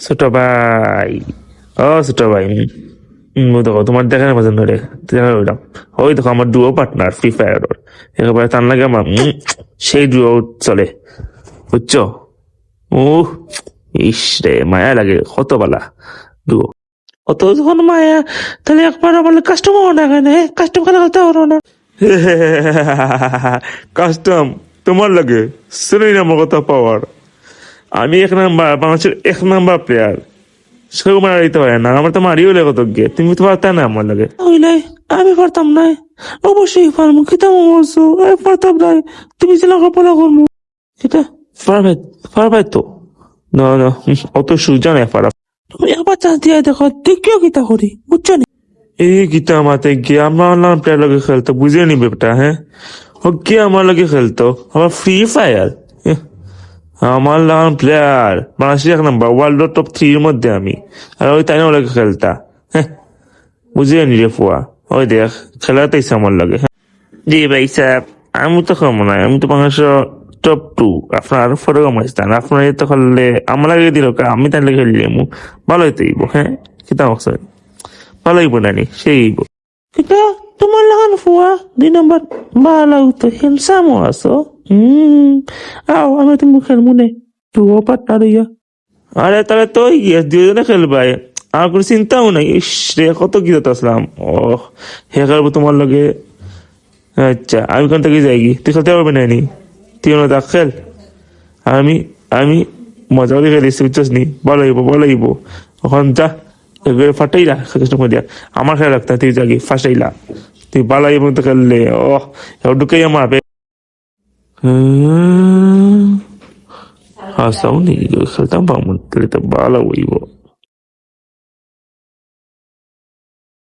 ছোট ভাই, ও ছোট ভাই, দেখো তোমার দেখার পছন্দ রে, ওইটা ওই দেখো আমার ডুও পার্টনার ফ্রি ফায়ার, একেবারে তার লাগে আমার সেই ডুও চলে, বুঝছো? ও ইস রে, মায়া লাগে কত বালা ডুও। অত যখন মায়া, তাহলে একবার আমার কাস্টমার না কেন, কাস্টম খেলা খেলতে পারো না? কাস্টম তোমার লাগে, শুনেই না আমার কথা পাওয়ার। আমি এক নাম্বার, বাংলাদেশের এক নাম্বার প্লেয়ার, সেও মারা দিতে পারে না, আমার তো মারিও লেগে তো গে, তুমি তো পারতা না আমার লাগে। ওইলাই আমি পারতাম না, অবশ্যই পারবো, কিতাম বলছো আমি পারতাম না, তুমি যে লেখাপড়া করবো সেটা পারবে, পারবে তো না না, অত সুজা নেই পারা। তুমি একবার চান্স দিয়ে দেখো, দেখিও কিতা করি, বুঝছো নি? এই গীতা মাতে গিয়ে আমার নাম প্লেয়ার লগে খেলতো, বুঝে নিবে বেটা, হ্যাঁ ও কে আমার লগে খেলতো, আমার ফ্রি ফায়ার, আমার নাম প্লেয়ার বাংলাদেশের এক নাম্বার, ওয়ার্ল্ড টপ 3 এর মধ্যে আমি, আর ওই তাই না ওর লগে খেলতা, হ্যাঁ বুঝিয়ে নি রে ফুয়া, ওই দেখ খেলাতেইছে আমার লগে। জি ভাই সাহেব, আমি তো খাবো না, আমি তো বাংলাদেশের টপ 2, আপনার ফটো কমাইছেন, আপনার তো খেললে আমার লাগে দিল, আমি তাই লাগে খেললে ভালোই তো ইব, হ্যাঁ কিতা অবস্থা, ভালোই বোনানি সেই কিতা তোমার লাগান ফুয়া 2 নম্বর, ভালো তো হ্যান্ডসামও আছো, আও আমি তুমি খেলমু নে, তুও পার্টনার ইয়া। আরে তাহলে তো গিয়ে 2 জনে খেলবাই, আর কোনো চিন্তাও নাই, ইস রে কত গিয়ে আসলাম, ও হে খেলবো তোমার লগে, আচ্ছা আমি কোন থেকে যাই গি, তুই খেলতে পারবি না নি, তুই না দেখ খেল, আমি আমি মজা করে খেলিস, বুঝছিস নি, ভালো হইব ভালো হইব, ওখান যা এগুলো ফাটাইলা কৃষ্ণ দিয়া, আমার খেলা লাগতা, তুই যাগি ফাটাইলা, তুই ভালো হইব তো খেললে, ও এবার ঢুকেই আমার হাসাও নি, খেলতাম পাবো, তাহলে তো ভালো হইব।